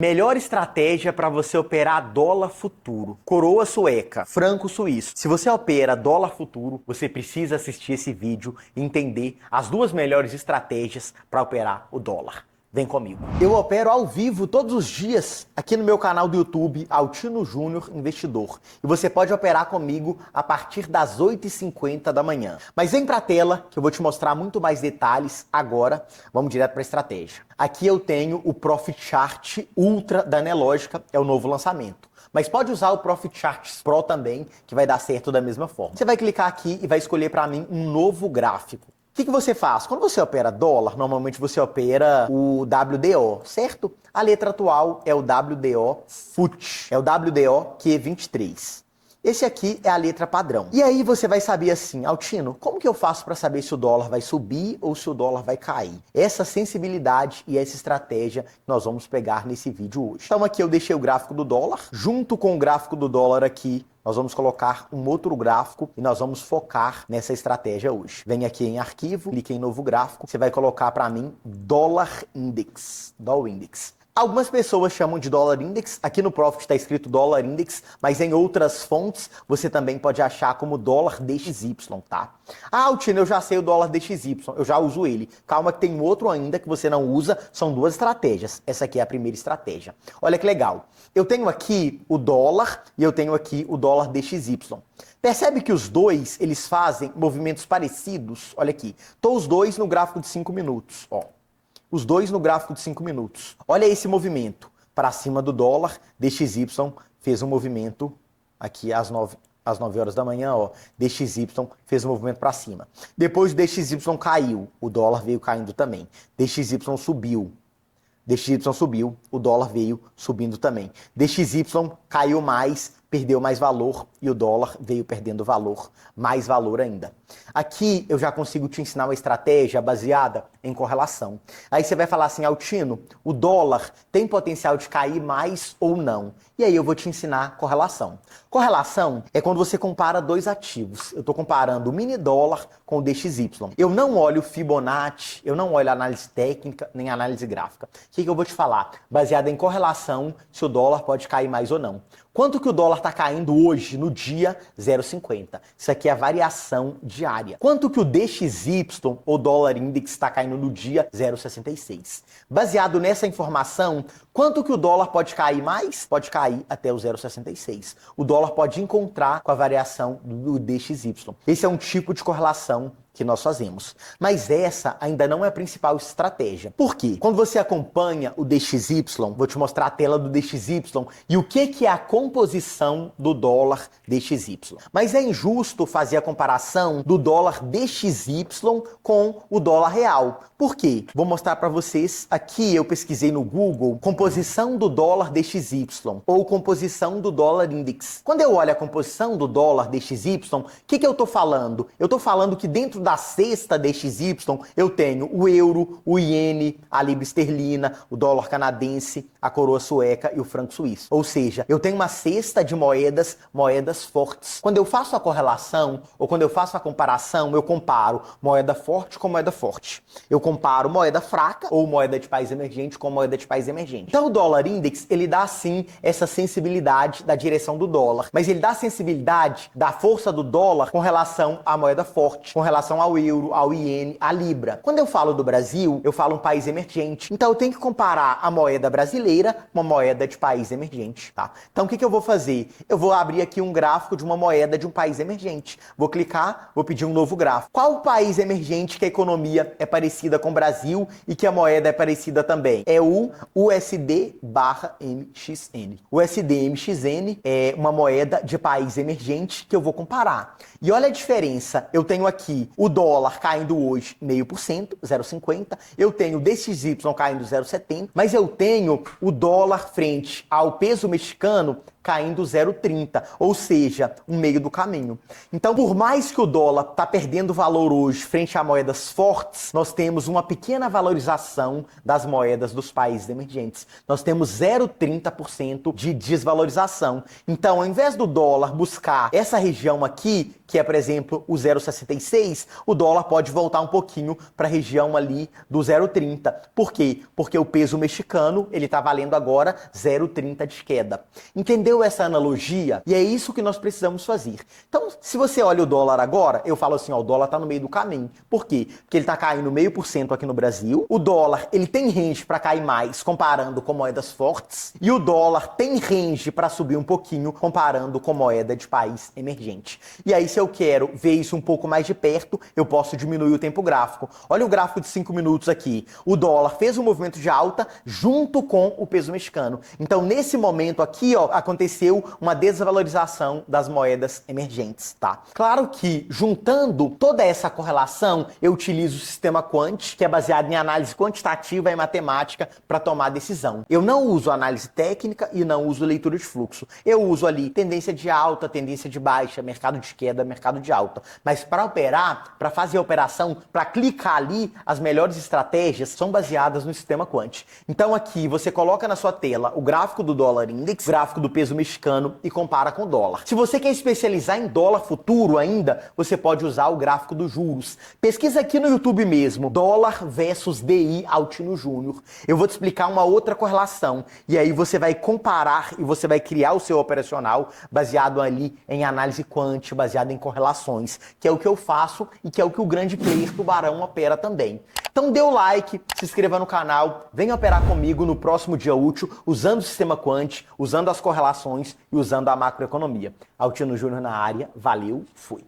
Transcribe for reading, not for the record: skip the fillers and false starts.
Melhor estratégia para você operar dólar futuro, coroa sueca, franco suíço. Se você opera dólar futuro, você precisa assistir esse vídeo e entender as duas melhores estratégias para operar o dólar. Vem comigo. Eu opero ao vivo todos os dias aqui no meu canal do YouTube, Altino Júnior Investidor. E você pode operar comigo a partir das 8h50 da manhã. Mas vem para a tela que eu vou te mostrar muito mais detalhes agora. Vamos direto para a estratégia. Aqui eu tenho o Profit Chart Ultra da Nelogica, é o novo lançamento. Mas pode usar o Profit Charts Pro também, que vai dar certo da mesma forma. Você vai clicar aqui e vai escolher para mim um novo gráfico. O que você faz? Quando você opera dólar, normalmente você opera o WDO, certo? A letra atual é o WDO FUT, é o WDO Q23. Esse aqui é a letra padrão. E aí você vai saber assim, Altino, como que eu faço para saber se o dólar vai subir ou se o dólar vai cair? Essa sensibilidade e essa estratégia nós vamos pegar nesse vídeo hoje. Então aqui eu deixei o gráfico do dólar, junto com o gráfico do dólar aqui, nós vamos colocar um outro gráfico e nós vamos focar nessa estratégia hoje. Vem aqui em arquivo, clique em novo gráfico, você vai colocar para mim Dollar Index, Doll Index. Algumas pessoas chamam de Dollar Index, aqui no Profit está escrito Dollar Index, mas em outras fontes você também pode achar como Dólar DXY, tá? Ah, Altino, eu já sei o Dólar DXY, eu já uso ele. Calma que tem outro ainda que você não usa, são duas estratégias. Essa aqui é a primeira estratégia. Olha que legal. Eu tenho aqui o dólar e eu tenho aqui o Dólar DXY. Percebe que os dois, eles fazem movimentos parecidos? Olha aqui, estou os dois no gráfico de 5 minutos, ó. Os dois no gráfico de 5 minutos. Olha esse movimento. Para cima do dólar, DXY fez um movimento aqui às 9 horas da manhã, ó. DXY fez um movimento para cima. Depois o DXY caiu, o dólar veio caindo também. DXY subiu. DXY subiu, o dólar veio subindo também. DXY caiu mais, perdeu mais valor e o dólar veio perdendo valor, mais valor ainda. Aqui eu já consigo te ensinar uma estratégia baseada em correlação. Aí você vai falar assim, Altino, o dólar tem potencial de cair mais ou não? E aí eu vou te ensinar correlação. Correlação é quando você compara dois ativos. Eu estou comparando o mini dólar com o DXY. Eu não olho Fibonacci, eu não olho análise técnica, nem análise gráfica. O que eu vou te falar? Baseado em correlação, se o dólar pode cair mais ou não. Quanto que o dólar está caindo hoje, no dia? 0,50. Isso aqui é a variação diária. Quanto que o DXY, ou dólar index, está caindo no dia? 0,66. Baseado nessa informação, quanto que o dólar pode cair mais? Pode cair até o 0,66. O dólar pode encontrar com a variação do DXY. Esse é um tipo de correlação que nós fazemos. Mas essa ainda não é a principal estratégia. Por quê? Quando você acompanha o DXY, vou te mostrar a tela do DXY e o que é a composição do dólar DXY. Mas é injusto fazer a comparação do dólar DXY com o dólar real. Por quê? Vou mostrar para vocês. Aqui eu pesquisei no Google composição do dólar DXY ou composição do dólar index. Quando eu olho a composição do dólar DXY, o que eu estou falando? Eu estou falando que dentro da cesta DXY eu tenho o euro, o iene, a libra esterlina, o dólar canadense, a coroa sueca e o franco suíço. Ou seja, eu tenho uma cesta de moedas fortes. Quando eu faço a correlação ou quando eu faço a comparação, eu comparo moeda forte com moeda forte. Eu comparo moeda fraca ou moeda de país emergente com moeda de país emergente. Então o dólar index, ele dá sim essa sensibilidade da direção do dólar, mas ele dá a sensibilidade da força do dólar com relação à moeda forte, com relação ao euro, ao iene, à libra. Quando eu falo do Brasil, eu falo um país emergente. Então eu tenho que comparar a moeda brasileira com uma moeda de país emergente, tá? Então o que eu vou fazer? Eu vou abrir aqui um gráfico de uma moeda de um país emergente. Vou clicar, vou pedir um novo gráfico. Qual o país emergente que a economia é parecida com o Brasil e que a moeda é parecida também? É o USD/MXN. O USD/MXN é uma moeda de país emergente que eu vou comparar. E olha a diferença. Eu tenho aqui o dólar caindo hoje 0,5%, 0,50. Eu tenho o DXY caindo 0,70. Mas eu tenho o dólar frente ao peso mexicano caindo 0,30, ou seja, um meio do caminho. Então, por mais que o dólar está perdendo valor hoje frente a moedas fortes, nós temos uma pequena valorização das moedas dos países emergentes. Nós temos 0,30% de desvalorização. Então, ao invés do dólar buscar essa região aqui, que é, por exemplo, o 0,66, o dólar pode voltar um pouquinho para a região ali do 0,30. Por quê? Porque o peso mexicano, ele está valendo agora 0,30 de queda. Entendeu essa analogia? E é isso que nós precisamos fazer. Então, se você olha o dólar agora, eu falo assim, ó, o dólar está no meio do caminho. Por quê? Porque ele está caindo 0,5% aqui no Brasil. O dólar, ele tem range para cair mais comparando com moedas fortes. E o dólar tem range para subir um pouquinho comparando com moeda de país emergente. E aí, se eu quero ver isso um pouco mais de perto, eu posso diminuir o tempo gráfico. Olha o gráfico de 5 minutos aqui. O dólar fez um movimento de alta junto com o peso mexicano. Então, nesse momento aqui, ó, aconteceu uma desvalorização das moedas emergentes, tá? Claro que, juntando toda essa correlação, eu utilizo o sistema Quant, que é baseado em análise quantitativa e matemática para tomar decisão. Eu não uso análise técnica e não uso leitura de fluxo. Eu uso ali tendência de alta, tendência de baixa, mercado de queda, mercado de alta. Mas para operar, para fazer a operação, para clicar ali, as melhores estratégias são baseadas no sistema Quant. Então aqui você coloca na sua tela o gráfico do dólar index, o gráfico do peso mexicano e compara com o dólar. Se você quer especializar em dólar futuro ainda, você pode usar o gráfico dos juros. Pesquisa aqui no YouTube mesmo, dólar versus DI Altino Júnior. Eu vou te explicar uma outra correlação e aí você vai comparar e você vai criar o seu operacional baseado ali em análise quant, baseado em correlações, que é o que eu faço e que é o que o grande player Tubarão opera também. Então dê o like, se inscreva no canal, venha operar comigo no próximo dia útil, usando o sistema Quant, usando as correlações e usando a macroeconomia. Altino Júnior na área, valeu, fui!